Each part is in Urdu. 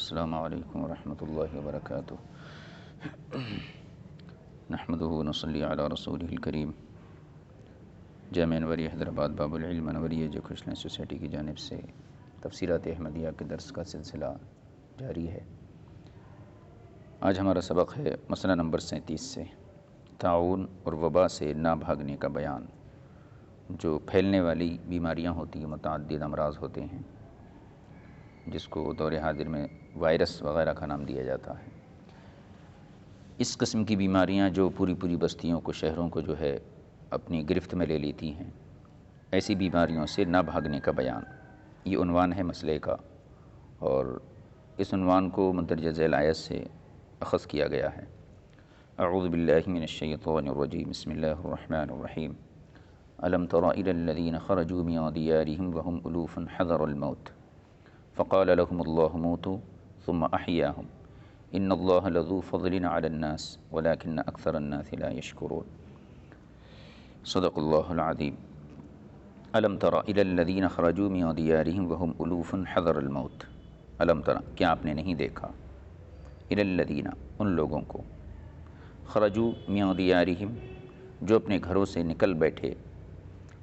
السلام علیکم ورحمۃ اللہ وبرکاتہ۔ نحمدہ ونصلی علی رسولہ الکریم۔ جامعہ انوریہ حیدرآباد باب العلم انوریہ ایجوکیشنل سوسائٹی کی جانب سے تفسیرات احمدیہ کے درس کا سلسلہ جاری ہے۔ آج ہمارا سبق ہے مسئلہ نمبر 37 سے، طاعون اور وبا سے نہ بھاگنے کا بیان۔ جو پھیلنے والی بیماریاں ہوتی ہیں، متعدد امراض ہوتے ہیں، جس کو دور حاضر میں وائرس وغیرہ کا نام دیا جاتا ہے۔ اس قسم کی بیماریاں جو پوری بستیوں کو، شہروں کو جو ہے اپنی گرفت میں لے لیتی ہیں، ایسی بیماریوں سے نہ بھاگنے کا بیان، یہ عنوان ہے مسئلے کا، اور اس عنوان کو مندرجہ ذیل آیت سے اخذ کیا گیا ہے۔ اعوذ باللہ من الشیطان الرجیم، بسم اللہ الرحمن الرحیم۔ الم تر الی الذین خرجوا من دیارہم وهم الوف حذر الموت فقال لهم اللہ موتوا ثم احیاهم ان اللہ لذو فضل علی الناس ولكن اکثر الناس لا یشکرون۔ صدق اللہ العظیم۔ الم تر الی الذین خرجوا من دیارہم وهم الوف حذر الموت۔ الم تر، کیا آپ نے نہیں دیکھا، الی الذین، ان لوگوں کو، خرجوا من دیارہم، جو اپنے گھروں سے نکل بیٹھے،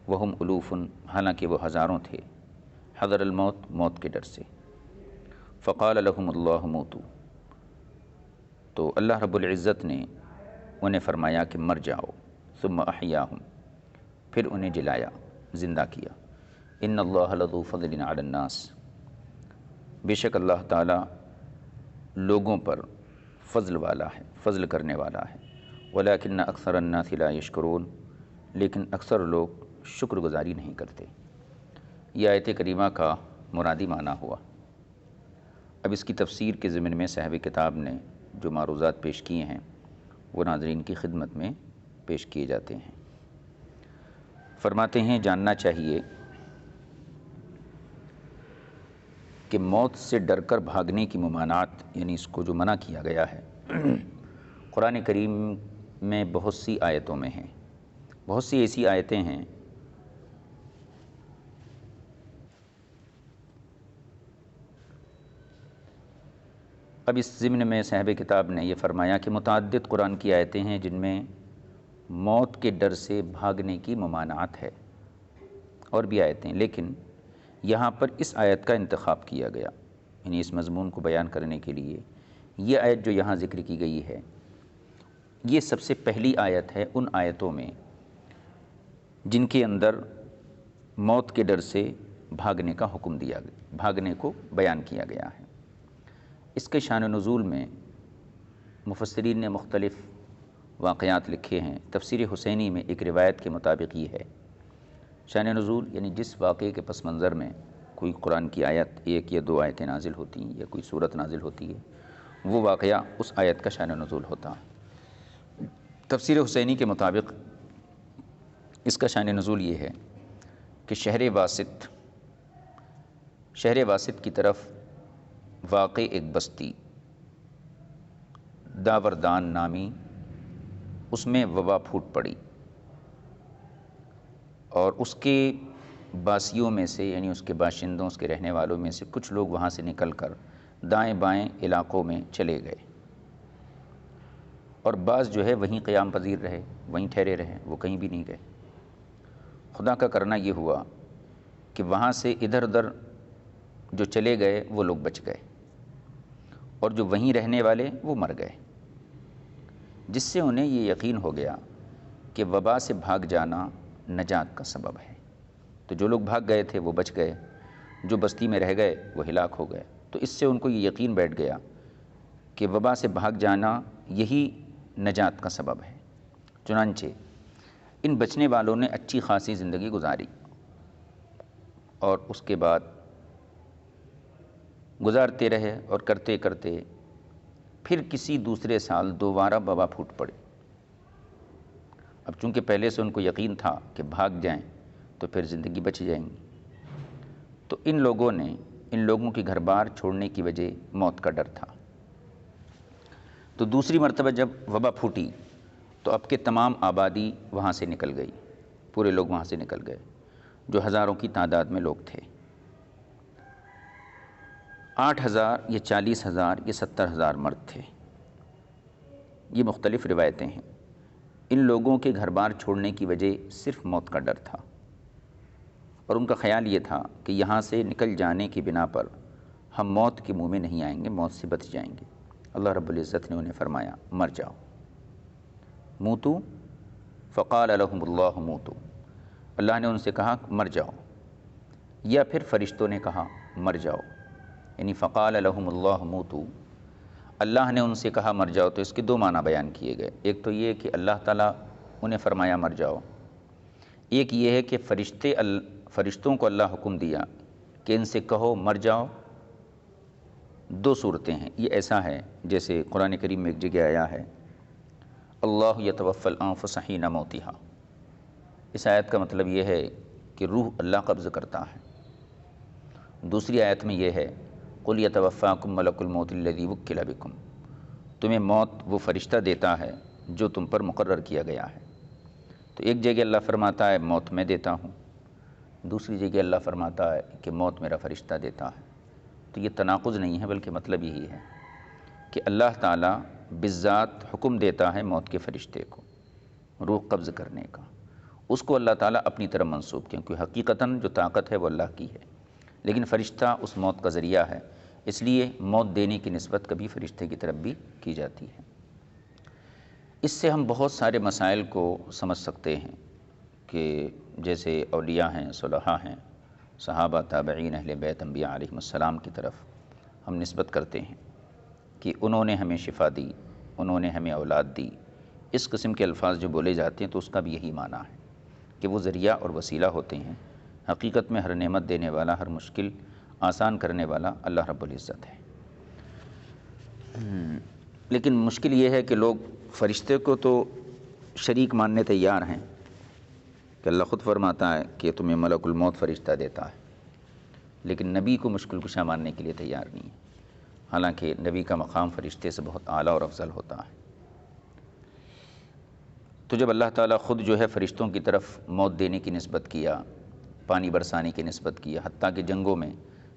وہم الوف، حالانکہ وہ ہزاروں تھے، حذر الموت، موت کے ڈر سے، فقال لهم اللہ موتوا، تو اللہ رب العزت نے انہیں فرمایا کہ مر جاؤ، ثم احیاہم، پھر انہیں جلایا، زندہ کیا، ان اللہ لذو فضل علی الناس، بے شک اللہ تعالیٰ لوگوں پر فضل والا ہے، فضل کرنے والا ہے، ولیکن اکثر الناس لا یشکرون، لیکن اکثر لوگ شکر گزاری نہیں کرتے۔ یہ آیت کریمہ کا مرادی معنی ہوا۔ اب اس کی تفسیر کے ضمن میں صاحب کتاب نے جو معروضات پیش کیے ہیں وہ ناظرین کی خدمت میں پیش کیے جاتے ہیں۔ فرماتے ہیں، جاننا چاہیے کہ موت سے ڈر کر بھاگنے کی ممانعت، یعنی اس کو جو منع کیا گیا ہے، قرآن کریم میں بہت سی آیتوں میں ہیں۔ بہت سی ایسی آیتیں ہیں اب اس ضمن میں صاحب کتاب نے یہ فرمایا کہ متعدد قرآن کی آیتیں ہیں جن میں موت کے ڈر سے بھاگنے کی ممانعت ہے، اور بھی آیتیں، لیکن یہاں پر اس آیت کا انتخاب کیا گیا، یعنی اس مضمون کو بیان کرنے کے لیے یہ آیت جو یہاں ذکر کی گئی ہے، یہ سب سے پہلی آیت ہے ان آیتوں میں جن کے اندر موت کے ڈر سے بھاگنے کا حکم دیا گیا، بھاگنے کو بیان کیا گیا ہے۔ اس کے شان نزول میں مفسرین نے مختلف واقعات لکھے ہیں۔ تفسیر حسینی میں ایک روایت کے مطابق یہ ہے، شان نزول یعنی جس واقعے کے پس منظر میں کوئی قرآن کی آیت، ایک یا دو آیتیں نازل ہوتی ہیں یا کوئی صورت نازل ہوتی ہے، وہ واقعہ اس آیت کا شان نزول ہوتا ہے۔ تفسیر حسینی کے مطابق اس کا شان نزول یہ ہے کہ شہر واسط کی طرف واقع ایک بستی داوردان نامی، اس میں وبا پھوٹ پڑی، اور اس کے باسیوں میں سے، یعنی اس کے باشندوں، اس کے رہنے والوں میں سے کچھ لوگ وہاں سے نکل کر دائیں بائیں علاقوں میں چلے گئے، اور بعض جو ہے وہیں قیام پذیر رہے، وہیں ٹھہرے رہے، وہ کہیں بھی نہیں گئے۔ خدا کا کرنا یہ ہوا کہ وہاں سے ادھر ادھر جو چلے گئے وہ لوگ بچ گئے، اور جو وہیں رہنے والے وہ مر گئے، جس سے انہیں یہ یقین ہو گیا کہ وبا سے بھاگ جانا نجات کا سبب ہے۔ تو جو لوگ بھاگ گئے تھے وہ بچ گئے، جو بستی میں رہ گئے وہ ہلاک ہو گئے۔ تو اس سے ان کو یہ یقین بیٹھ گیا کہ وبا سے بھاگ جانا یہی نجات کا سبب ہے۔ چنانچہ ان بچنے والوں نے اچھی خاصی زندگی گزاری، اور اس کے بعد گزارتے رہے، اور کرتے کرتے پھر کسی دوسرے سال دوبارہ وبا پھوٹ پڑی۔ اب چونکہ پہلے سے ان کو یقین تھا کہ بھاگ جائیں تو پھر زندگی بچ جائیں گی، تو ان لوگوں کی گھر بار چھوڑنے کی وجہ موت کا ڈر تھا۔ تو دوسری مرتبہ جب وبا پھوٹی تو اب کے تمام آبادی وہاں سے نکل گئی، پورے لوگ وہاں سے نکل گئے، جو ہزاروں کی تعداد میں لوگ تھے۔ 8,000 یا 40,000 یا 70,000 مرد تھے۔ یہ مختلف روایتیں ہیں۔ ان لوگوں کے گھر بار چھوڑنے کی وجہ صرف موت کا ڈر تھا، اور ان کا خیال یہ تھا کہ یہاں سے نکل جانے کی بنا پر ہم موت کے منہ میں نہیں آئیں گے، موت سے بچ جائیں گے۔ اللہ رب العزت نے انہیں فرمایا مر جاؤ، موتو فقال لهم اللہ موتو، اللہ نے ان سے کہا مر جاؤ، یا پھر فرشتوں نے کہا مر جاؤ، یعنی فقال لهم اللہ موتو، اللہ نے ان سے کہا مر جاؤ، تو اس کے دو معنی بیان کیے گئے۔ ایک تو یہ کہ اللہ تعالیٰ انہیں فرمایا مر جاؤ، ایک یہ ہے کہ فرشتوں کو اللہ حکم دیا کہ ان سے کہو مر جاؤ۔ دو صورتیں ہیں، یہ ایسا ہے جیسے قرآن کریم میں ایک جگہ آیا ہے اللہ یتوفی الانفس حین موتہا، اس آیت کا مطلب یہ ہے کہ روح اللہ قبض کرتا ہے۔ دوسری آیت میں یہ ہے قل یتوفاکم ملک الموت الذی وکل بکم، تمہیں موت وہ فرشتہ دیتا ہے جو تم پر مقرر کیا گیا ہے۔ تو ایک جگہ اللہ فرماتا ہے موت میں دیتا ہوں، دوسری جگہ اللہ فرماتا ہے کہ موت میرا فرشتہ دیتا ہے۔ تو یہ تناقض نہیں ہے، بلکہ مطلب یہی ہے کہ اللہ تعالیٰ بالذات حکم دیتا ہے موت کے فرشتے کو روح قبض کرنے کا، اس کو اللہ تعالیٰ اپنی طرف منسوب، کیونکہ حقیقتاً جو طاقت ہے وہ اللہ کی ہے، لیکن فرشتہ اس موت کا ذریعہ ہے، اس لیے موت دینے کی نسبت کبھی فرشتے کی طرف بھی کی جاتی ہے۔ اس سے ہم بہت سارے مسائل کو سمجھ سکتے ہیں کہ جیسے اولیاء ہیں، صلحاء ہیں، صحابہ، تابعین، اہل بیت، انبیاء علیہم السلام کی طرف ہم نسبت کرتے ہیں کہ انہوں نے ہمیں شفا دی، انہوں نے ہمیں اولاد دی، اس قسم کے الفاظ جو بولے جاتے ہیں تو اس کا بھی یہی معنی ہے کہ وہ ذریعہ اور وسیلہ ہوتے ہیں۔ حقیقت میں ہر نعمت دینے والا، ہر مشکل آسان کرنے والا اللہ رب العزت ہے۔ لیکن مشکل یہ ہے کہ لوگ فرشتے کو تو شریک ماننے تیار ہیں کہ اللہ خود فرماتا ہے کہ تمہیں ملک الموت فرشتہ دیتا ہے، لیکن نبی کو مشکل کشا ماننے کے لیے تیار نہیں ہے، حالانکہ نبی کا مقام فرشتے سے بہت اعلیٰ اور افضل ہوتا ہے۔ تو جب اللہ تعالیٰ خود جو ہے فرشتوں کی طرف موت دینے کی نسبت کیا، پانی برسانے کی نسبت کیا، حتیٰ کہ جنگوں میں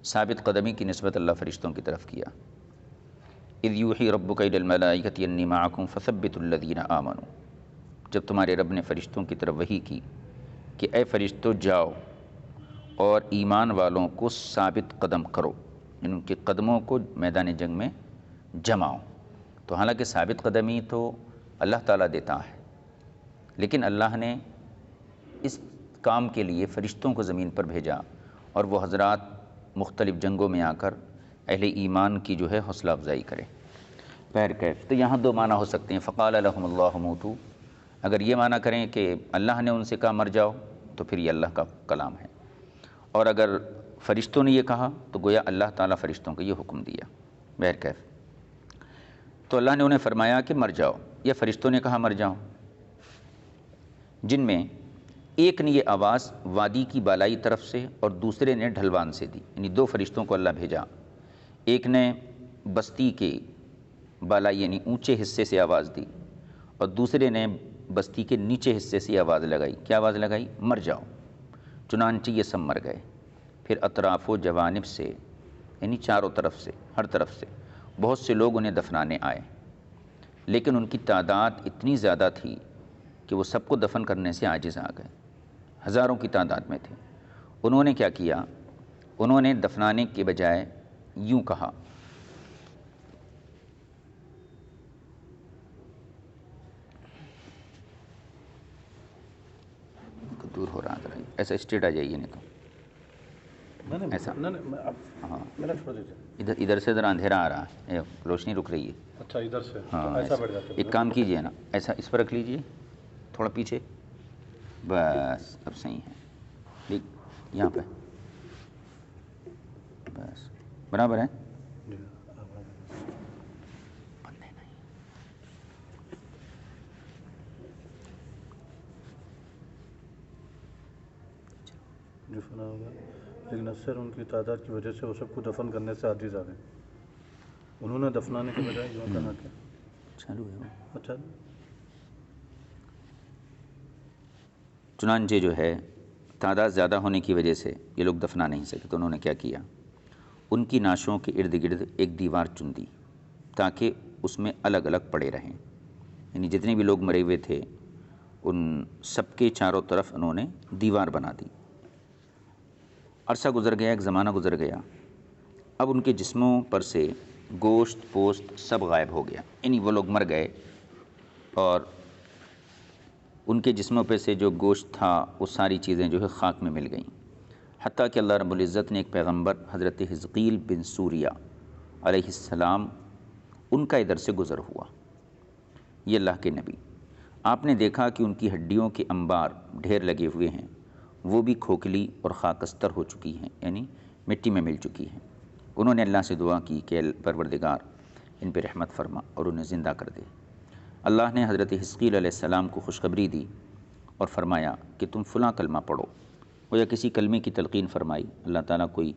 ثابت قدمی کی نسبت اللہ فرشتوں کی طرف کیا، اذ یوحی ربک الی الملائکۃ انی معکم فثبتوا الذین آمنوا، جب تمہارے رب نے فرشتوں کی طرف وحی کی کہ اے فرشتوں جاؤ اور ایمان والوں کو ثابت قدم کرو، ان کے قدموں کو میدان جنگ میں جماؤ۔ تو حالانکہ ثابت قدمی تو اللہ تعالیٰ دیتا ہے، لیکن اللہ نے اس کام کے لیے فرشتوں کو زمین پر بھیجا، اور وہ حضرات مختلف جنگوں میں آ کر اہل ایمان کی جو ہے حوصلہ افزائی کرے۔ بہر کیف، تو یہاں دو معنی ہو سکتے ہیں، فقال لهم اللہ موتو، اگر یہ معنی کریں کہ اللہ نے ان سے کہا مر جاؤ تو پھر یہ اللہ کا کلام ہے، اور اگر فرشتوں نے یہ کہا تو گویا اللہ تعالیٰ فرشتوں کو یہ حکم دیا۔ بہر کیف، تو اللہ نے انہیں فرمایا کہ مر جاؤ، یا فرشتوں نے کہا مر جاؤ، جن میں ایک نے یہ آواز وادی کی بالائی طرف سے اور دوسرے نے ڈھلوان سے دی، یعنی دو فرشتوں کو اللہ بھیجا، ایک نے بستی کے بالائی یعنی اونچے حصے سے آواز دی، اور دوسرے نے بستی کے نیچے حصے سے آواز لگائی۔ کیا آواز لگائی؟ مر جاؤ۔ چنانچہ یہ سب مر گئے۔ پھر اطراف و جوانب سے، یعنی چاروں طرف سے، ہر طرف سے بہت سے لوگ انہیں دفنانے آئے، لیکن ان کی تعداد اتنی زیادہ تھی کہ وہ سب کو دفن کرنے سے عاجز آ گئے، ہزاروں کی تعداد میں تھے۔ انہوں نے کیا کیا؟ انہوں نے دفنانے کے بجائے یوں کہا، دور ہو رہا ذرا، ایسا اسٹریٹ آ جائیے، نہیں تو ایسا، ہاں ادھر سے ذرا اندھیرا آ رہا ہے، روشنی رک رہی ہے۔ اچھا ادھر سے، ہاں ایسا بیٹھ جاتا ہے۔ ایک کام کیجئے نا، ایسا اس پر رکھ لیجئے، تھوڑا پیچھے، بس اب صحیح ہے، ٹھیک، یہاں پہ بس برابر ہے۔ جو فنا ہوگا، لیکن اکثر ان کی تعداد کی وجہ سے وہ سب کو دفن کرنے سے عاجز آ گئے۔ انہوں نے دفنانے کے بجائے یوں کہا کہ چالو ہے وہ۔ اچھا، چنانچہ جو ہے تعداد زیادہ ہونے کی وجہ سے یہ لوگ دفنا نہیں سکے، تو انہوں نے کیا کیا؟ ان کی نعشوں کے ارد گرد ایک دیوار چن دی تاکہ اس میں الگ الگ پڑے رہیں، یعنی جتنے بھی لوگ مرے ہوئے تھے ان سب کے چاروں طرف انہوں نے دیوار بنا دی۔ عرصہ گزر گیا، ایک زمانہ گزر گیا، اب ان کے جسموں پر سے گوشت پوست سب غائب ہو گیا، یعنی وہ لوگ مر گئے اور ان کے جسموں پہ سے جو گوشت تھا وہ ساری چیزیں جو ہے خاک میں مل گئیں، حتیٰ کہ اللہ رب العزت نے ایک پیغمبر حضرت حزقیل بن سوریہ علیہ السلام ان کا ادھر سے گزر ہوا۔ یہ اللہ کے نبی، آپ نے دیکھا کہ ان کی ہڈیوں کے انبار ڈھیر لگے ہوئے ہیں، وہ بھی کھوکھلی اور خاکستر ہو چکی ہیں، یعنی مٹی میں مل چکی ہیں۔ انہوں نے اللہ سے دعا کی کہ پروردگار ان پہ رحمت فرما اور انہیں زندہ کر دے۔ اللہ نے حضرت حزقیل علیہ السلام کو خوشخبری دی اور فرمایا کہ تم فلاں کلمہ پڑھو، وہ یا کسی کلمے کی تلقین فرمائی، اللہ تعالیٰ کوئی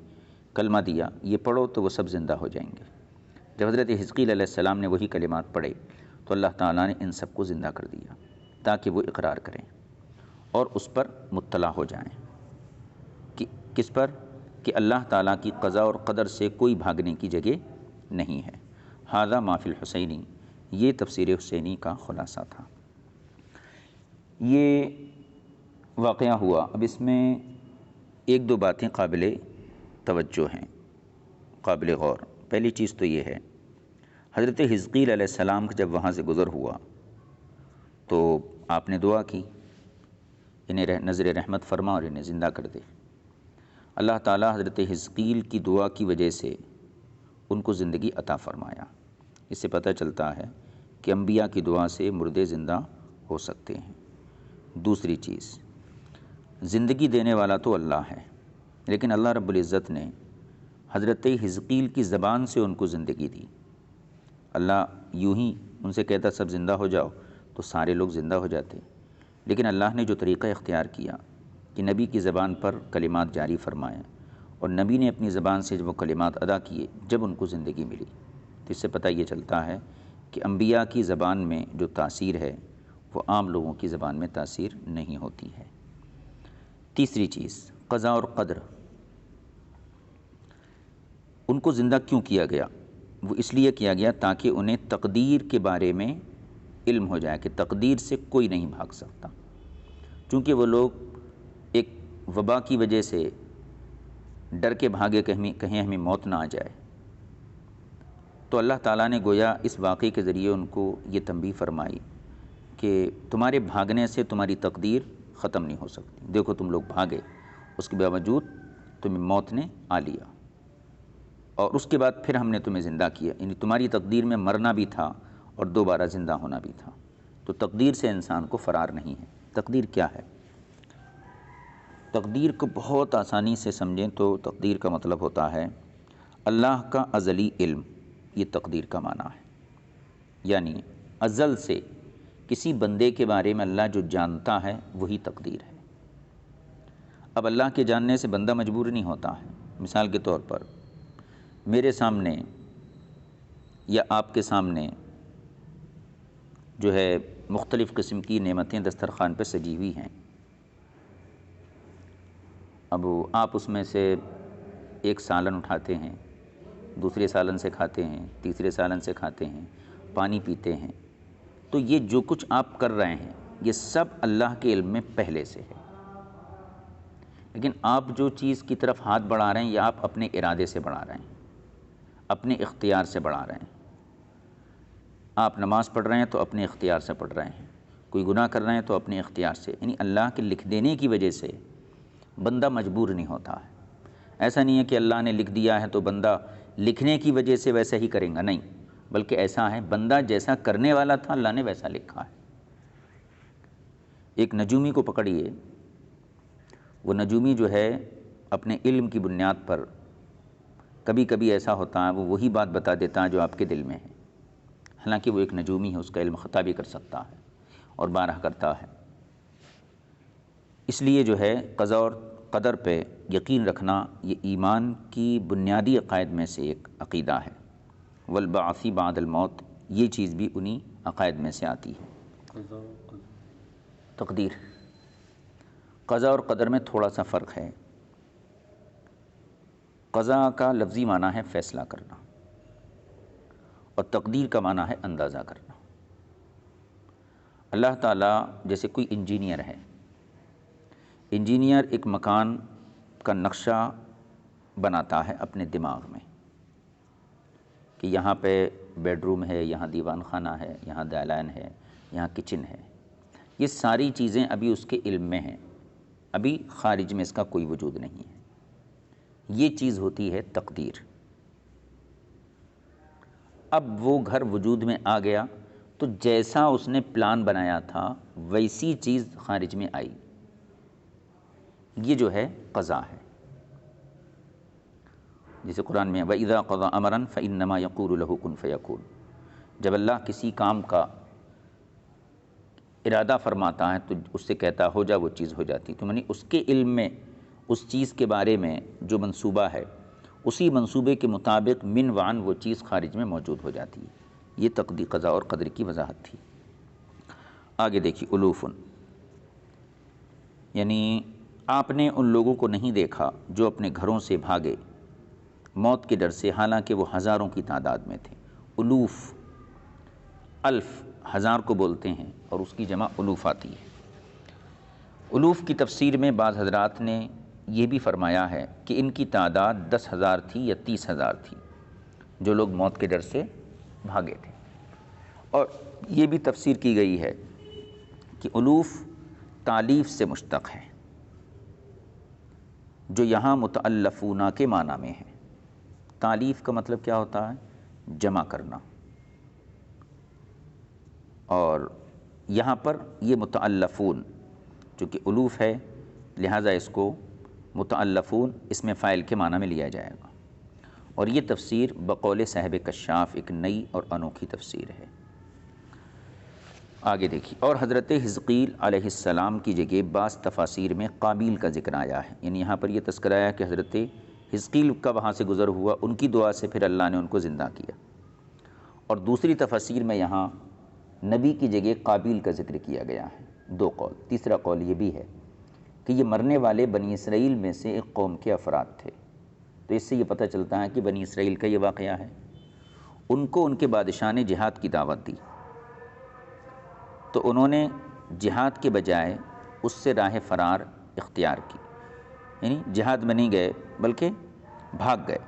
کلمہ دیا، یہ پڑھو تو وہ سب زندہ ہو جائیں گے۔ جب حضرت حزقیل علیہ السلام نے وہی کلمات پڑھے تو اللہ تعالیٰ نے ان سب کو زندہ کر دیا تاکہ وہ اقرار کریں اور اس پر مطلع ہو جائیں کہ کس پر، کہ اللہ تعالیٰ کی قضاء اور قدر سے کوئی بھاگنے کی جگہ نہیں ہے۔ ھذا ما فی الحسینی، یہ تفسیر حسینی کا خلاصہ تھا۔ یہ واقعہ ہوا، اب اس میں ایک دو باتیں قابل توجہ ہیں، قابل غور۔ پہلی چیز تو یہ ہے، حضرت حزقیل علیہ السلام جب وہاں سے گزر ہوا تو آپ نے دعا کی انہیں نظر رحمت فرما اور انہیں زندہ کر دے۔ اللہ تعالیٰ حضرت حزقیل کی دعا کی وجہ سے ان کو زندگی عطا فرمایا۔ اس سے پتہ چلتا ہے کہ انبیاء کی دعا سے مردے زندہ ہو سکتے ہیں۔ دوسری چیز، زندگی دینے والا تو اللہ ہے، لیکن اللہ رب العزت نے حضرت حزقیل کی زبان سے ان کو زندگی دی۔ اللہ یوں ہی ان سے کہتا سب زندہ ہو جاؤ تو سارے لوگ زندہ ہو جاتے، لیکن اللہ نے جو طریقہ اختیار کیا کہ نبی کی زبان پر کلمات جاری فرمائے اور نبی نے اپنی زبان سے جب وہ کلمات ادا کیے جب ان کو زندگی ملی، تو اس سے پتہ یہ چلتا ہے کہ انبیاء کی زبان میں جو تاثیر ہے وہ عام لوگوں کی زبان میں تاثیر نہیں ہوتی ہے۔ تیسری چیز، قضاء اور قدر، ان کو زندہ کیوں کیا گیا؟ وہ اس لیے کیا گیا تاکہ انہیں تقدیر کے بارے میں علم ہو جائے کہ تقدیر سے کوئی نہیں بھاگ سکتا، چونکہ وہ لوگ ایک وبا کی وجہ سے ڈر کے بھاگے کہیں ہمیں موت نہ آ جائے، تو اللہ تعالیٰ نے گویا اس واقعے کے ذریعے ان کو یہ تنبیہ فرمائی کہ تمہارے بھاگنے سے تمہاری تقدیر ختم نہیں ہو سکتی۔ دیکھو تم لوگ بھاگے، اس کے باوجود تمہیں موت نے آ لیا، اور اس کے بعد پھر ہم نے تمہیں زندہ کیا، یعنی تمہاری تقدیر میں مرنا بھی تھا اور دوبارہ زندہ ہونا بھی تھا۔ تو تقدیر سے انسان کو فرار نہیں ہے۔ تقدیر کیا ہے؟ تقدیر کو بہت آسانی سے سمجھیں تو تقدیر کا مطلب ہوتا ہے اللہ کا ازلی علم، یہ تقدیر کا معنی ہے، یعنی ازل سے کسی بندے کے بارے میں اللہ جو جانتا ہے وہی تقدیر ہے۔ اب اللہ کے جاننے سے بندہ مجبور نہیں ہوتا ہے۔ مثال کے طور پر میرے سامنے یا آپ کے سامنے جو ہے مختلف قسم کی نعمتیں دسترخوان پہ سجی ہوئی ہیں، اب آپ اس میں سے ایک سالن اٹھاتے ہیں، دوسرے سالن سے کھاتے ہیں، تیسرے سالن سے کھاتے ہیں، پانی پیتے ہیں، تو یہ جو کچھ آپ کر رہے ہیں یہ سب اللہ کے علم میں پہلے سے ہے، لیکن آپ جو چیز کی طرف ہاتھ بڑھا رہے ہیں یا آپ اپنے ارادے سے بڑھا رہے ہیں، اپنے اختیار سے بڑھا رہے ہیں۔ آپ نماز پڑھ رہے ہیں تو اپنے اختیار سے پڑھ رہے ہیں، کوئی گناہ کر رہے ہیں تو اپنے اختیار سے، یعنی اللہ کے لکھ دینے کی وجہ سے بندہ مجبور نہیں ہوتا ہے۔ ایسا نہیں ہے کہ اللہ نے لکھ دیا ہے تو بندہ لکھنے کی وجہ سے ویسا ہی کرے گا، نہیں، بلکہ ایسا ہے بندہ جیسا کرنے والا تھا اللہ نے ویسا لکھا ہے۔ ایک نجومی کو پکڑیے، وہ نجومی جو ہے اپنے علم کی بنیاد پر کبھی کبھی ایسا ہوتا ہے وہ وہی بات بتا دیتا ہے جو آپ کے دل میں ہے، حالانکہ وہ ایک نجومی ہے، اس کا علم خطا بھی کر سکتا ہے اور بارہ کرتا ہے۔ اس لیے جو ہے قضاء اور قدر پہ یقین رکھنا یہ ایمان کی بنیادی عقائد میں سے ایک عقیدہ ہے۔ والبعث بعد الموت، یہ چیز بھی انہی عقائد میں سے آتی ہے۔ تقدیر، قضاء اور قدر میں تھوڑا سا فرق ہے۔ قضاء کا لفظی معنی ہے فیصلہ کرنا، اور تقدیر کا معنی ہے اندازہ کرنا۔ اللہ تعالیٰ جیسے کوئی انجینئر ہے، انجینئر ایک مکان کا نقشہ بناتا ہے اپنے دماغ میں کہ یہاں پہ بیڈ روم ہے، یہاں دیوان خانہ ہے، یہاں دالان ہے، یہاں کچن ہے۔ یہ ساری چیزیں ابھی اس کے علم میں ہیں، ابھی خارج میں اس کا کوئی وجود نہیں ہے۔ یہ چیز ہوتی ہے تقدیر۔ اب وہ گھر وجود میں آ گیا تو جیسا اس نے پلان بنایا تھا ویسی چیز خارج میں آئی، یہ جو ہے قضا ہے۔ جیسے قرآن میں وَإِذَا قَضَى أَمْرًا فَإِنَّمَا يَقُولُ لَهُ كُن فَيَكُونُ، جب اللہ کسی کام کا ارادہ فرماتا ہے تو اس سے کہتا ہو جا، وہ چیز ہو جاتی۔ تو یعنی اس کے علم میں اس چیز کے بارے میں جو منصوبہ ہے، اسی منصوبے کے مطابق من وعن وہ چیز خارج میں موجود ہو جاتی ہے۔ یہ تقدیر، قضاء اور قدر کی وضاحت تھی۔ آگے دیکھیے الوفن، یعنی آپ نے ان لوگوں کو نہیں دیکھا جو اپنے گھروں سے بھاگے موت کے ڈر سے، حالانکہ وہ ہزاروں کی تعداد میں تھے۔ الوف، الف ہزار کو بولتے ہیں اور اس کی جمع الوف آتی ہے۔ الوف کی تفسیر میں بعض حضرات نے یہ بھی فرمایا ہے کہ ان کی تعداد 10,000 تھی یا 30,000 تھی جو لوگ موت کے ڈر سے بھاگے تھے۔ اور یہ بھی تفسیر کی گئی ہے کہ الوف تالیف سے مشتق ہے، جو یہاں متألفون کے معنی میں ہے۔ تالیف کا مطلب کیا ہوتا ہے؟ جمع کرنا، اور یہاں پر یہ متألفون چونکہ الوف ہے لہٰذا اس کو متألفون اس میں فاعل کے معنی میں لیا جائے گا، اور یہ تفسیر بقول صاحب کشاف ایک نئی اور انوکھی تفسیر ہے۔ آگے دیکھیے، اور حضرت حزقیل علیہ السلام کی جگہ بعض تفاسیر میں قابیل کا ذکر آیا ہے، یعنی یہاں پر یہ تذکرہ آیا کہ حضرت حزقیل کا وہاں سے گزر ہوا، ان کی دعا سے پھر اللہ نے ان کو زندہ کیا۔ اور دوسری تفاسیر میں یہاں نبی کی جگہ قابیل کا ذکر کیا گیا ہے، دو قول۔ تیسرا قول یہ بھی ہے کہ یہ مرنے والے بنی اسرائیل میں سے ایک قوم کے افراد تھے، تو اس سے یہ پتہ چلتا ہے کہ بنی اسرائیل کا یہ واقعہ ہے۔ ان کو ان کے بادشاہ نے جہاد کی دعوت دی، تو انہوں نے جہاد کے بجائے اس سے راہ فرار اختیار کی، یعنی جہاد میں نہیں گئے بلکہ بھاگ گئے،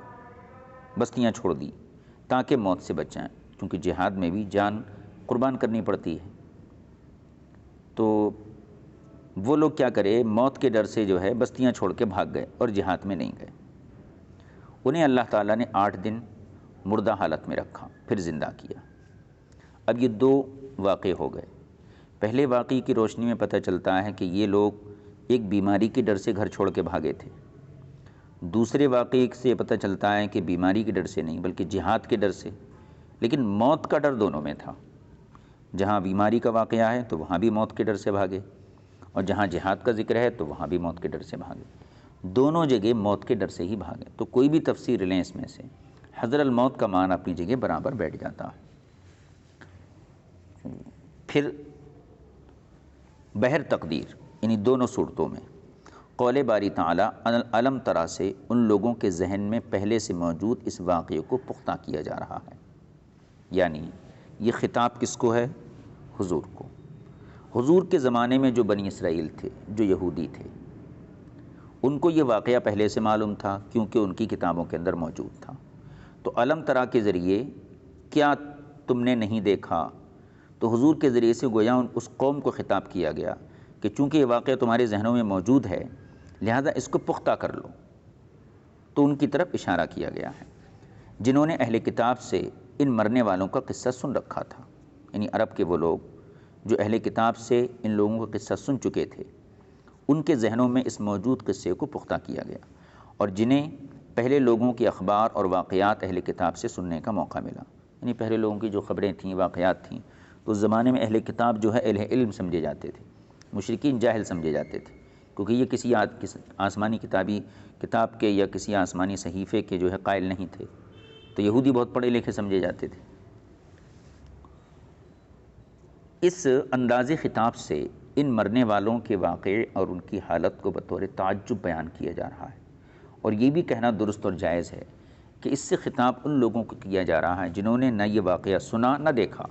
بستیاں چھوڑ دی تاکہ موت سے بچ جائیں، کیونکہ جہاد میں بھی جان قربان کرنی پڑتی ہے۔ تو وہ لوگ کیا کرے، موت کے ڈر سے جو ہے بستیاں چھوڑ کے بھاگ گئے اور جہاد میں نہیں گئے۔ انہیں اللہ تعالیٰ نے 8 دن مردہ حالت میں رکھا، پھر زندہ کیا۔ اب یہ 2 واقعے ہو گئے۔ پہلے واقعے کی روشنی میں پتہ چلتا ہے کہ یہ لوگ ایک بیماری کے ڈر سے گھر چھوڑ کے بھاگے تھے۔ دوسرے واقعے سے پتہ چلتا ہے کہ بیماری کے ڈر سے نہیں بلکہ جہاد کے ڈر سے، لیکن موت کا ڈر دونوں میں تھا۔ جہاں بیماری کا واقعہ ہے تو وہاں بھی موت کے ڈر سے بھاگے، اور جہاں جہاد کا ذکر ہے تو وہاں بھی موت کے ڈر سے بھاگے۔ دونوں جگہ موت کے ڈر سے ہی بھاگے۔ تو کوئی بھی تفسیر لیں اس میں سے، حضر الموت کا معنی اپنی جگہ برابر بیٹھ جاتا ہے۔ پھر بہر تقدیر، یعنی دونوں صورتوں میں قول باری تعالیٰ علم ترا سے ان لوگوں کے ذہن میں پہلے سے موجود اس واقعے کو پختہ کیا جا رہا ہے، یعنی یہ خطاب کس کو ہے؟ حضور کو۔ حضور کے زمانے میں جو بنی اسرائیل تھے، جو یہودی تھے، ان کو یہ واقعہ پہلے سے معلوم تھا کیونکہ ان کی کتابوں کے اندر موجود تھا۔ تو علم ترا کے ذریعے کیا تم نے نہیں دیکھا، تو حضور کے ذریعے سے گویا اس قوم کو خطاب کیا گیا کہ چونکہ یہ واقعہ تمہارے ذہنوں میں موجود ہے لہذا اس کو پختہ کر لو۔ تو ان کی طرف اشارہ کیا گیا ہے جنہوں نے اہل کتاب سے ان مرنے والوں کا قصہ سن رکھا تھا، یعنی عرب کے وہ لوگ جو اہل کتاب سے ان لوگوں کا قصہ سن چکے تھے، ان کے ذہنوں میں اس موجود قصے کو پختہ کیا گیا، اور جنہیں پہلے لوگوں کے اخبار اور واقعات اہل کتاب سے سننے کا موقع ملا، یعنی پہلے لوگوں کی جو خبریں تھیں، واقعات تھیں، تو اس زمانے میں اہل کتاب جو ہے اہل علم سمجھے جاتے تھے، مشرکین جاہل سمجھے جاتے تھے، کیونکہ یہ کسی آسمانی کتاب کے یا کسی آسمانی صحیفے کے جو ہے قائل نہیں تھے، تو یہودی بہت پڑھے لکھے سمجھے جاتے تھے۔ اس انداز خطاب سے ان مرنے والوں کے واقعے اور ان کی حالت کو بطور تعجب بیان کیا جا رہا ہے، اور یہ بھی کہنا درست اور جائز ہے کہ اس سے خطاب ان لوگوں کو کیا جا رہا ہے جنہوں نے نہ یہ واقعہ سنا نہ دیکھا،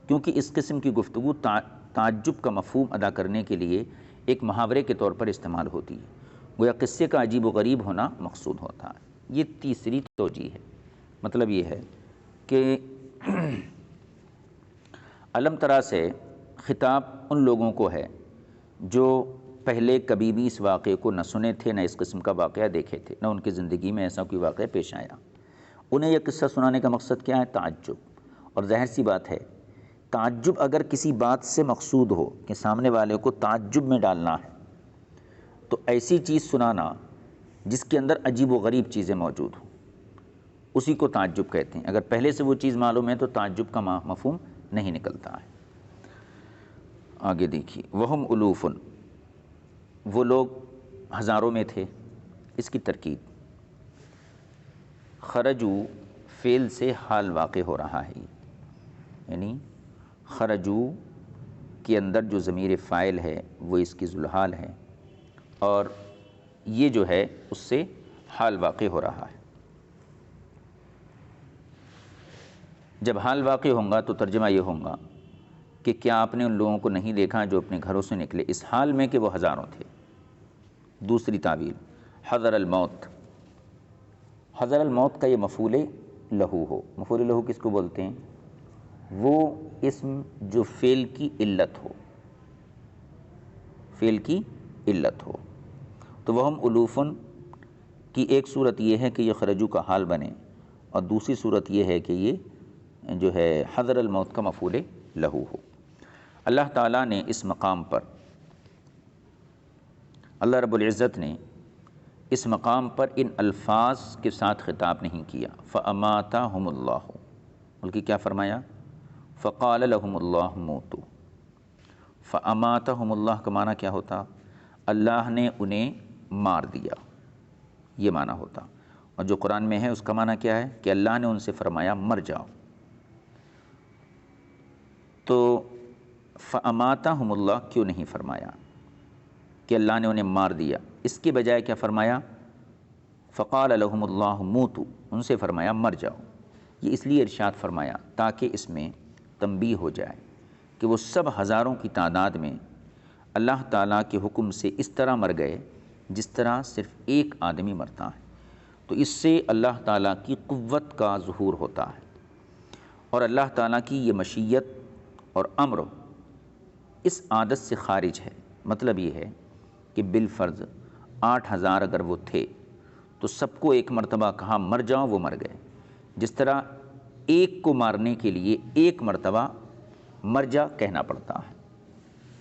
کیونکہ اس قسم کی گفتگو تعجب کا مفہوم ادا کرنے کے لیے ایک محاورے کے طور پر استعمال ہوتی ہے، گویا قصے کا عجیب و غریب ہونا مقصود ہوتا ہے۔ یہ تیسری توجیہ ہے، مطلب یہ ہے کہ الم ترا سے خطاب ان لوگوں کو ہے جو پہلے کبھی بھی اس واقعے کو نہ سنے تھے، نہ اس قسم کا واقعہ دیکھے تھے، نہ ان کی زندگی میں ایسا کوئی واقعہ پیش آیا۔ انہیں یہ قصہ سنانے کا مقصد کیا ہے؟ تعجب۔ اور ظاہر سی بات ہے، تعجب اگر کسی بات سے مقصود ہو کہ سامنے والے کو تعجب میں ڈالنا ہے، تو ایسی چیز سنانا جس کے اندر عجیب و غریب چیزیں موجود ہوں، اسی کو تعجب کہتے ہیں۔ اگر پہلے سے وہ چیز معلوم ہے تو تعجب کا مفہوم نہیں نکلتا ہے۔ آگے دیکھیے، وہم الوفن، وہ لوگ ہزاروں میں تھے۔ اس کی ترکیب خرجو فعل سے حال واقع ہو رہا ہے، یعنی خرجو کے اندر جو ضمیر فاعل ہے وہ اس کی ذوالحال ہے، اور یہ جو ہے اس سے حال واقع ہو رہا ہے۔ جب حال واقع ہوگا تو ترجمہ یہ ہوگا کہ کیا آپ نے ان لوگوں کو نہیں دیکھا جو اپنے گھروں سے نکلے اس حال میں کہ وہ ہزاروں تھے۔ دوسری تعویل حضر الموت، حضر الموت کا یہ مفعول لہو ہو۔ مفعول لہو کس کو بولتے ہیں؟ وہ اسم جو فعل کی علت ہو، فعل کی علت ہو۔ تو وہم الوفن کی ایک صورت یہ ہے کہ یہ خرجو کا حال بنے، اور دوسری صورت یہ ہے کہ یہ جو ہے حضر الموت کا مفعول لہو ہو۔ اللہ تعالیٰ نے اس مقام پر، اللہ رب العزت نے اس مقام پر ان الفاظ کے ساتھ خطاب نہیں کیا، فَأَمَاتَهُمُ اللَّهُ، بلکہ کیا فرمایا؟ فَقَالَ لَهُمُ اللَّهُ مُوتُوا۔ فَأَمَاتَهُمُ اللَّهُ کا معنی کیا ہوتا؟ اللہ نے انہیں مار دیا، یہ معنی ہوتا۔ اور جو قرآن میں ہے اس کا معنی کیا ہے کہ اللہ نے ان سے فرمایا مر جاؤ۔ تو فَأَمَاتَهُمُ اللَّهُ کیوں نہیں فرمایا کہ اللہ نے انہیں مار دیا؟ اس کے بجائے کیا فرمایا؟ فَقَالَ لَهُمُ اللَّهُ مُوتُوا، ان سے فرمایا مر جاؤ۔ یہ اس لیے ارشاد فرمایا تاکہ اس میں تنبیہ ہو جائے کہ وہ سب ہزاروں کی تعداد میں اللہ تعالیٰ کے حکم سے اس طرح مر گئے جس طرح صرف ایک آدمی مرتا ہے۔ تو اس سے اللہ تعالیٰ کی قوت کا ظہور ہوتا ہے، اور اللہ تعالیٰ کی یہ مشیت اور امر اس عادت سے خارج ہے۔ مطلب یہ ہے کہ بالفرض 8000 اگر وہ تھے تو سب کو ایک مرتبہ کہا مر جاؤ، وہ مر گئے۔ جس طرح ایک کو مارنے کے لیے ایک مرتبہ مر جا کہنا پڑتا ہے،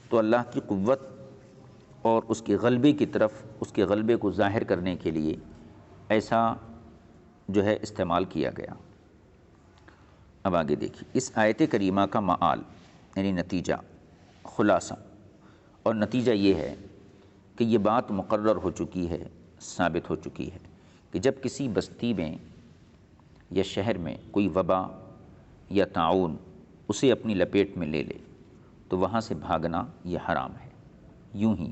تو اللہ کی قوت اور اس کے غلبے کی طرف، اس کے غلبے کو ظاہر کرنے کے لیے ایسا جو ہے استعمال کیا گیا۔ اب آگے دیکھیے، اس آیت کریمہ کا معال یعنی نتیجہ، خلاصہ اور نتیجہ یہ ہے کہ یہ بات مقرر ہو چکی ہے، ثابت ہو چکی ہے کہ جب کسی بستی میں یا شہر میں کوئی وبا یا طاعون اسے اپنی لپیٹ میں لے لے تو وہاں سے بھاگنا یہ حرام ہے۔ یوں ہی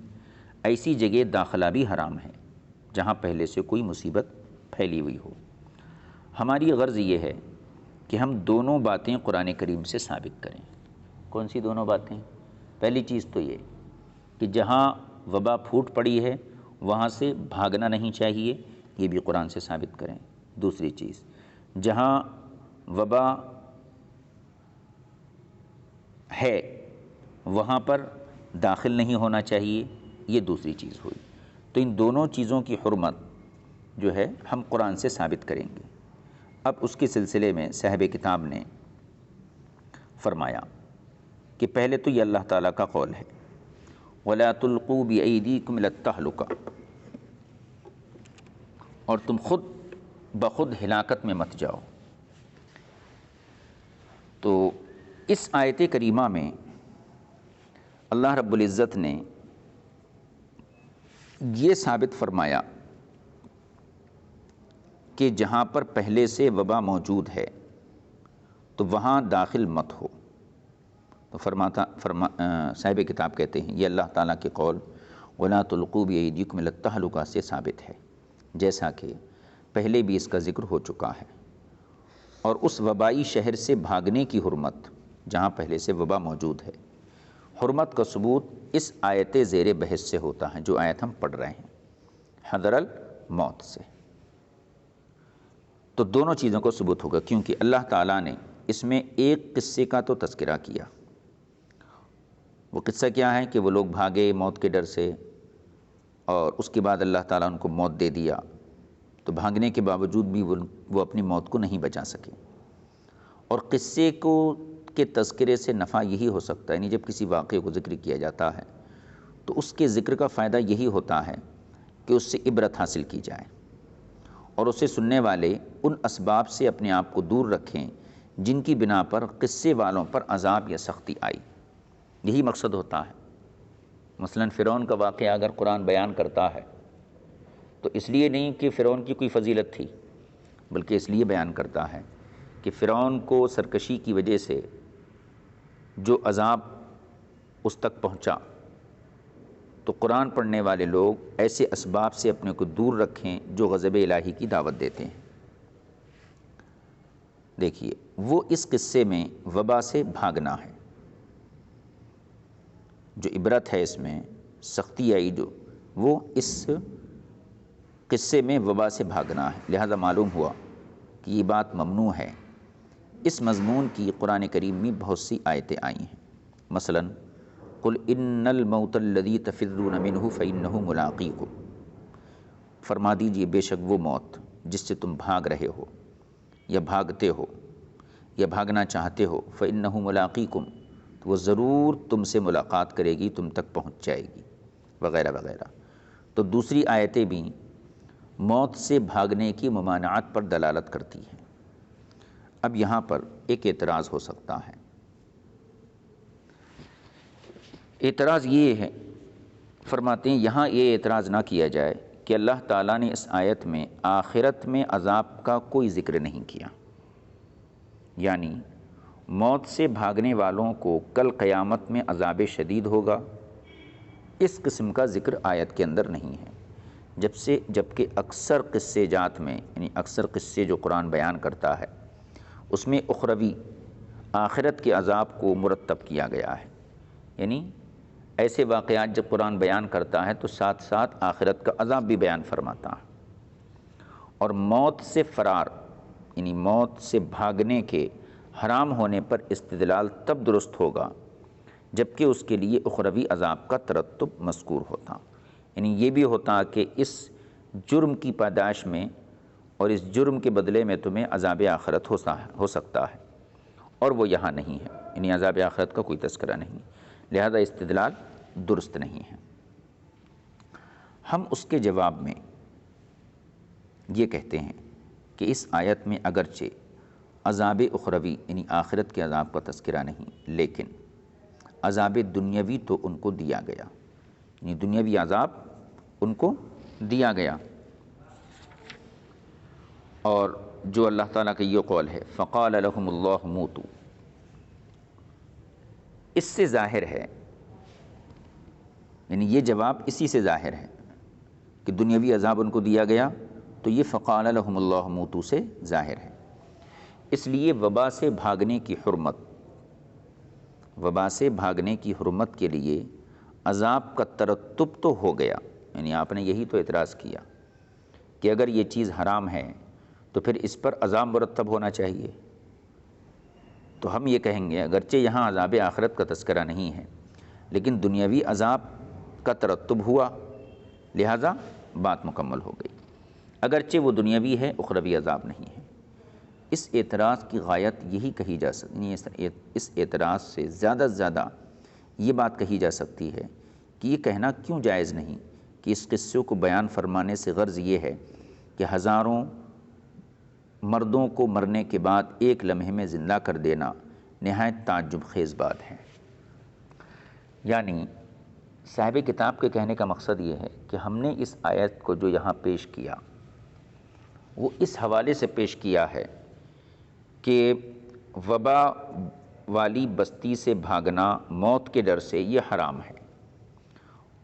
ایسی جگہ داخلہ بھی حرام ہے جہاں پہلے سے کوئی مصیبت پھیلی ہوئی ہو۔ ہماری غرض یہ ہے کہ ہم دونوں باتیں قرآن کریم سے ثابت کریں۔ کون سی دونوں باتیں؟ پہلی چیز تو یہ کہ جہاں وبا پھوٹ پڑی ہے وہاں سے بھاگنا نہیں چاہیے، یہ بھی قرآن سے ثابت کریں۔ دوسری چیز، جہاں وبا ہے وہاں پر داخل نہیں ہونا چاہیے، یہ دوسری چیز ہوئی۔ تو ان دونوں چیزوں کی حرمت جو ہے ہم قرآن سے ثابت کریں گے۔ اب اس کے سلسلے میں صاحب کتاب نے فرمایا کہ پہلے تو یہ اللہ تعالیٰ کا قول ہے وَلَا تُلْقُوا بِأَيْدِيكُمْ إِلَى التَّهْلُكَةِ، اور تم خود بخود ہلاکت میں مت جاؤ۔ تو اس آیت کریمہ میں اللہ رب العزت نے یہ ثابت فرمایا کہ جہاں پر پہلے سے وبا موجود ہے تو وہاں داخل مت ہو۔ تو صاحب کتاب کہتے ہیں یہ اللہ تعالیٰ کے قول وَلَا تُلْقُوا بِأَيْدِيكُمْ إِلَى التَّهْلُكَةِ سے ثابت ہے جیسا کہ پہلے بھی اس کا ذکر ہو چکا ہے۔ اور اس وبائی شہر سے بھاگنے کی حرمت جہاں پہلے سے وبا موجود ہے، حرمت کا ثبوت اس آیت زیر بحث سے ہوتا ہے جو آیت ہم پڑھ رہے ہیں، حذر الموت سے۔ تو دونوں چیزوں کو ثبوت ہوگا، کیونکہ اللہ تعالیٰ نے اس میں ایک قصے کا تو تذکرہ کیا۔ وہ قصہ کیا ہے کہ وہ لوگ بھاگے موت کے ڈر سے، اور اس کے بعد اللہ تعالیٰ ان کو موت دے دیا، تو بھاگنے کے باوجود بھی وہ اپنی موت کو نہیں بچا سکے۔ اور قصے کے تذکرے سے نفع یہی ہو سکتا ہے، یعنی جب کسی واقعے کو ذکر کیا جاتا ہے تو اس کے ذکر کا فائدہ یہی ہوتا ہے کہ اس سے عبرت حاصل کی جائے، اور اسے سننے والے ان اسباب سے اپنے آپ کو دور رکھیں جن کی بنا پر قصے والوں پر عذاب یا سختی آئی۔ یہی مقصد ہوتا ہے۔ مثلا فرعون کا واقعہ اگر قرآن بیان کرتا ہے تو اس لیے نہیں کہ فرعون کی کوئی فضیلت تھی، بلکہ اس لیے بیان کرتا ہے کہ فرعون کو سرکشی کی وجہ سے جو عذاب اس تک پہنچا، تو قرآن پڑھنے والے لوگ ایسے اسباب سے اپنے کو دور رکھیں جو غضب الہی کی دعوت دیتے ہیں۔ دیکھیے، وہ اس قصے میں وبا سے بھاگنا ہے، جو عبرت ہے اس میں سختی آئی جو، وہ اس قصے میں وبا سے بھاگنا ہے۔ لہذا معلوم ہوا کہ یہ بات ممنوع ہے۔ اس مضمون کی قرآن کریم میں بہت سی آیتیں آئی ہیں۔ مثلا قل ان الموت الذی تفرون منہ فانہ ملاقیکم، فرما دیجئے بے شک وہ موت جس سے تم بھاگ رہے ہو یا بھاگتے ہو یا بھاگنا چاہتے ہو، فانہ ملاقیکم، تو وہ ضرور تم سے ملاقات کرے گی، تم تک پہنچ جائے گی، وغیرہ وغیرہ۔ تو دوسری آیتیں بھی موت سے بھاگنے کی ممانعت پر دلالت کرتی ہیں۔ اب یہاں پر ایک اعتراض ہو سکتا ہے۔ اعتراض یہ ہے، فرماتے ہیں یہاں یہ اعتراض نہ کیا جائے کہ اللہ تعالیٰ نے اس آیت میں آخرت میں عذاب کا کوئی ذکر نہیں کیا، یعنی موت سے بھاگنے والوں کو کل قیامت میں عذاب شدید ہوگا، اس قسم کا ذکر آیت کے اندر نہیں ہے۔ جبکہ اکثر قصے جات میں، یعنی اکثر قصے جو قرآن بیان کرتا ہے اس میں اخروی آخرت کے عذاب کو مرتب کیا گیا ہے، یعنی ایسے واقعات جب قرآن بیان کرتا ہے تو ساتھ ساتھ آخرت کا عذاب بھی بیان فرماتا ہے۔ اور موت سے فرار، یعنی موت سے بھاگنے کے حرام ہونے پر استدلال تب درست ہوگا جبکہ اس کے لیے اخروی عذاب کا ترتب مذکور ہوتا، یعنی یہ بھی ہوتا کہ اس جرم کی پاداش میں اور اس جرم کے بدلے میں تمہیں عذاب آخرت ہو سکتا ہے، اور وہ یہاں نہیں ہے، یعنی عذاب آخرت کا کوئی تذکرہ نہیں، لہذا استدلال درست نہیں ہے۔ ہم اس کے جواب میں یہ کہتے ہیں کہ اس آیت میں اگرچہ عذاب اخروی یعنی آخرت کے عذاب کا تذکرہ نہیں، لیکن عذاب دنیاوی تو ان کو دیا گیا، یعنی دنیاوی عذاب ان کو دیا گیا۔ اور جو اللہ تعالیٰ کا یہ قول ہے فقال لهم اللہ موتوا، اس سے ظاہر ہے، یعنی یہ جواب اسی سے ظاہر ہے کہ دنیاوی عذاب ان کو دیا گیا، تو یہ فقال لهم اللہ موتوا سے ظاہر ہے۔ اس لیے وبا سے بھاگنے کی حرمت کے لیے عذاب کا ترتب تو ہو گیا، یعنی آپ نے یہی تو اعتراض کیا کہ اگر یہ چیز حرام ہے تو پھر اس پر عذاب مرتب ہونا چاہیے۔ تو ہم یہ کہیں گے اگرچہ یہاں عذاب آخرت کا تذکرہ نہیں ہے، لیکن دنیاوی عذاب کا ترتب ہوا، لہذا بات مکمل ہو گئی، اگرچہ وہ دنیاوی ہے، اخروی عذاب نہیں ہے۔ اس اعتراض کی غایت یہی کہی جا سکتی ہے، اس اعتراض سے زیادہ سے زیادہ یہ بات کہی جا سکتی ہے کہ یہ کہنا کیوں جائز نہیں کہ اس قصے کو بیان فرمانے سے غرض یہ ہے کہ ہزاروں مردوں کو مرنے کے بعد ایک لمحے میں زندہ کر دینا نہایت تعجب خیز بات ہے۔ یعنی صاحب کتاب کے کہنے کا مقصد یہ ہے کہ ہم نے اس آیت کو جو یہاں پیش کیا وہ اس حوالے سے پیش کیا ہے کہ وبا والی بستی سے بھاگنا موت کے ڈر سے یہ حرام ہے،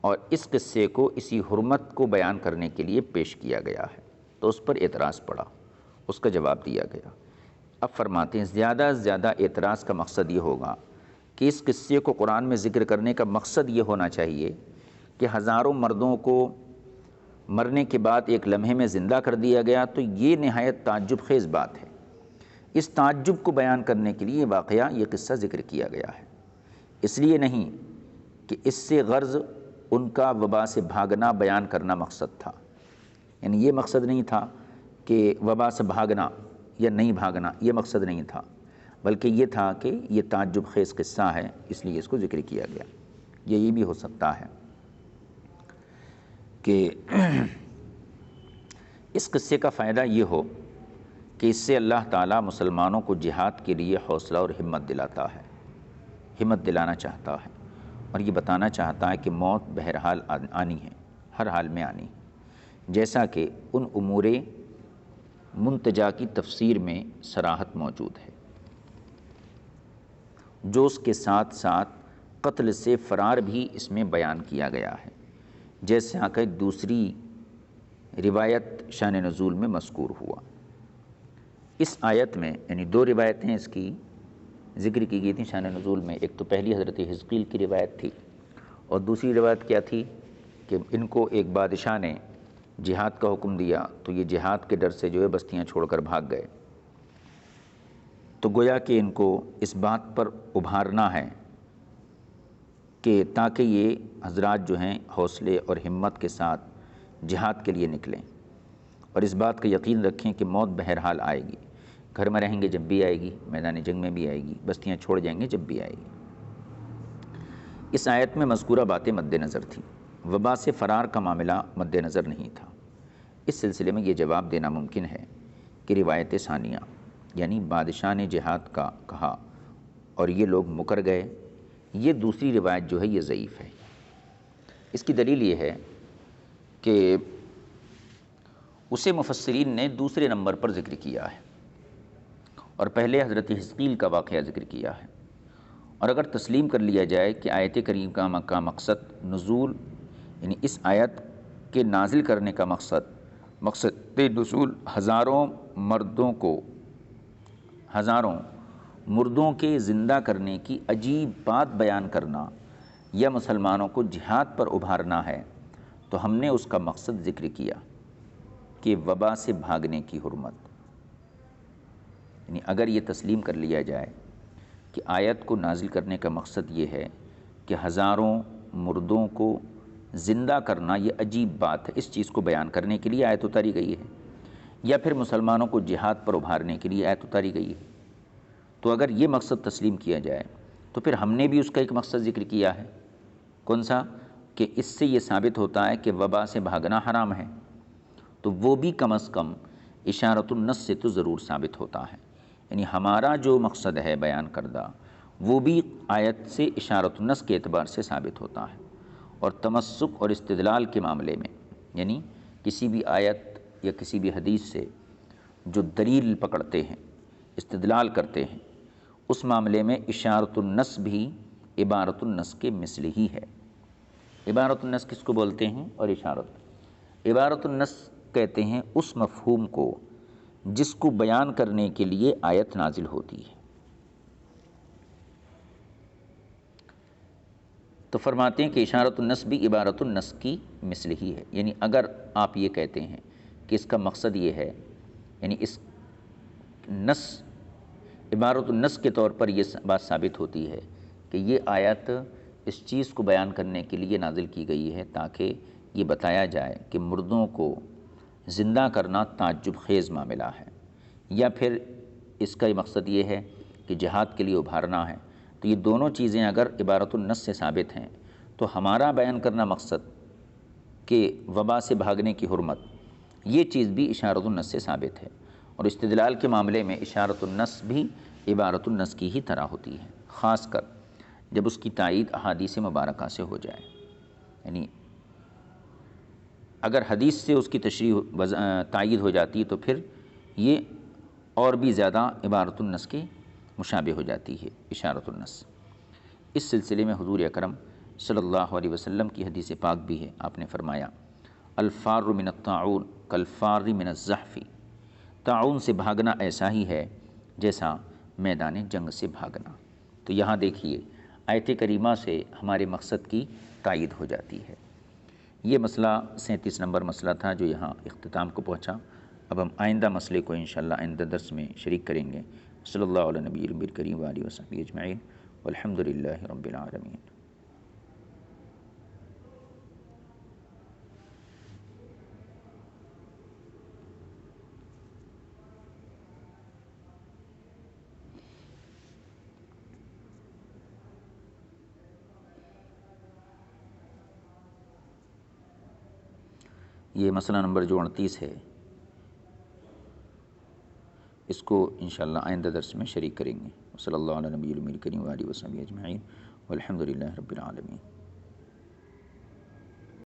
اور اس قصے کو اسی حرمت کو بیان کرنے کے لیے پیش کیا گیا ہے، تو اس پر اعتراض پڑا، اس کا جواب دیا گیا۔ اب فرماتے ہیں زیادہ سے زیادہ اعتراض کا مقصد یہ ہوگا کہ اس قصے کو قرآن میں ذکر کرنے کا مقصد یہ ہونا چاہیے کہ ہزاروں مردوں کو مرنے کے بعد ایک لمحے میں زندہ کر دیا گیا، تو یہ نہایت تعجب خیز بات ہے۔ اس تعجب کو بیان کرنے کے لیے واقعہ یہ قصہ ذکر کیا گیا ہے، اس لیے نہیں کہ اس سے غرض ان کا وبا سے بھاگنا بیان کرنا مقصد تھا، یعنی یہ مقصد نہیں تھا کہ وبا سے بھاگنا یا نہیں بھاگنا، یہ مقصد نہیں تھا، بلکہ یہ تھا کہ یہ تعجب خیز قصہ ہے، اس لیے اس کو ذکر کیا گیا۔ یہ بھی ہو سکتا ہے کہ اس قصے کا فائدہ یہ ہو کہ اس سے اللہ تعالیٰ مسلمانوں کو جہاد کے لیے حوصلہ اور ہمت دلاتا ہے، ہمت دلانا چاہتا ہے، اور یہ بتانا چاہتا ہے کہ موت بہرحال آنی ہے، ہر حال میں آنی ہے، جیسا کہ ان امور منتجا کی تفسیر میں صراحت موجود ہے، جو اس کے ساتھ ساتھ قتل سے فرار بھی اس میں بیان کیا گیا ہے، جیسا کہ دوسری روایت شان نزول میں مذکور ہوا۔ اس آیت میں یعنی دو روایتیں اس کی ذکر کی گئی تھیں شان نزول میں، ایک تو پہلی حضرت حزقیل کی روایت تھی، اور دوسری روایت کیا تھی کہ ان کو ایک بادشاہ نے جہاد کا حکم دیا، تو یہ جہاد کے ڈر سے جو ہے بستیاں چھوڑ کر بھاگ گئے، تو گویا کہ ان کو اس بات پر ابھارنا ہے کہ تاکہ یہ حضرات جو ہیں حوصلے اور ہمت کے ساتھ جہاد کے لیے نکلیں، اور اس بات کا یقین رکھیں کہ موت بہرحال آئے گی، گھر میں رہیں گے جب بھی آئے گی، میدان جنگ میں بھی آئے گی، بستیاں چھوڑ جائیں گے جب بھی آئے گی۔ اس آیت میں مذکورہ باتیں مد نظر تھیں، وبا سے فرار کا معاملہ مد نظر نہیں تھا۔ اس سلسلے میں یہ جواب دینا ممکن ہے کہ روایت ثانیہ یعنی بادشاہ نے جہاد کا کہا اور یہ لوگ مکر گئے، یہ دوسری روایت جو ہے یہ ضعیف ہے۔ اس کی دلیل یہ ہے کہ اسے مفسرین نے دوسرے نمبر پر ذکر کیا ہے، اور پہلے حضرت حزقیل کا واقعہ ذکر کیا ہے، اور اگر تسلیم کر لیا جائے کہ آیت کریم کا مقصد نزول یعنی اس آیت کے نازل کرنے کا مقصد نزول ہزاروں مردوں کے زندہ کرنے کی عجیب بات بیان کرنا یا مسلمانوں کو جہاد پر ابھارنا ہے، تو ہم نے اس کا مقصد ذکر کیا کہ وبا سے بھاگنے کی حرمت، یعنی اگر یہ تسلیم کر لیا جائے کہ آیت کو نازل کرنے کا مقصد یہ ہے کہ ہزاروں مردوں کو زندہ کرنا یہ عجیب بات ہے، اس چیز کو بیان کرنے کے لیے آیت اتاری گئی ہے، یا پھر مسلمانوں کو جہاد پر ابھارنے کے لیے آیت اتاری گئی ہے، تو اگر یہ مقصد تسلیم کیا جائے تو پھر ہم نے بھی اس کا ایک مقصد ذکر کیا ہے، کون سا؟ کہ اس سے یہ ثابت ہوتا ہے کہ وبا سے بھاگنا حرام ہے، تو وہ بھی کم از کم اشارۃ النص سے تو ضرور ثابت ہوتا ہے، یعنی ہمارا جو مقصد ہے بیان کردہ وہ بھی آیت سے اشارۃ النص کے اعتبار سے ثابت ہوتا ہے، اور تمسک اور استدلال کے معاملے میں یعنی کسی بھی آیت یا کسی بھی حدیث سے جو دلیل پکڑتے ہیں، استدلال کرتے ہیں، اس معاملے میں اشارۃ النص بھی عبارۃ النص کے مثل ہی ہے۔ عبارۃ النص کس کو بولتے ہیں؟ اور عبارۃ النص کہتے ہیں اس مفہوم کو جس کو بیان کرنے کے لیے آیت نازل ہوتی ہے۔ تو فرماتے ہیں کہ اشارۃ النص بھی عبارۃ النص کی مثل ہی ہے، یعنی اگر آپ یہ کہتے ہیں کہ اس کا مقصد یہ ہے، یعنی اس نص عبارۃ النص کے طور پر یہ بات ثابت ہوتی ہے کہ یہ آیت اس چیز کو بیان کرنے کے لیے نازل کی گئی ہے تاکہ یہ بتایا جائے کہ مردوں کو زندہ کرنا تعجب خیز معاملہ ہے، یا پھر اس کا مقصد یہ ہے کہ جہاد کے لیے ابھارنا ہے، تو یہ دونوں چیزیں اگر عبارۃ النص سے ثابت ہیں تو ہمارا بیان کرنا مقصد کہ وبا سے بھاگنے کی حرمت، یہ چیز بھی اشارۃ النص سے ثابت ہے، اور استدلال کے معاملے میں اشارۃ النص بھی عبارۃ النص کی ہی طرح ہوتی ہے، خاص کر جب اس کی تائید احادیث مبارکہ سے ہو جائے، یعنی اگر حدیث سے اس کی تشریح تائید ہو جاتی ہے تو پھر یہ اور بھی زیادہ عبارۃ النص کے مشابہ ہو جاتی ہے اشارۃ النص۔ اس سلسلے میں حضور اکرم صلی اللہ علیہ وسلم کی حدیث پاک بھی ہے، آپ نے فرمایا الفار من الطاعون کالفار من الزحف، طاعون سے بھاگنا ایسا ہی ہے جیسا میدان جنگ سے بھاگنا۔ تو یہاں دیکھیے آیت کریمہ سے ہمارے مقصد کی تائید ہو جاتی ہے۔ یہ مسئلہ 37 نمبر مسئلہ تھا جو یہاں اختتام کو پہنچا۔ اب ہم آئندہ مسئلے کو انشاءاللہ آئندہ درس میں شریک کریں گے۔ صلی اللہ علیہ نبی الکریم وآلہ وصحبہ اجمعین والحمد للہ رب العالمین۔ یہ مسئلہ نمبر جو 38 ہے، اس کو انشاءاللہ آئندہ درس میں شریک کریں گے۔ صلی اللہ علیہ نبی الکریم وآلہ وصحبہ اجمعین والحمد للہ رب العالمین۔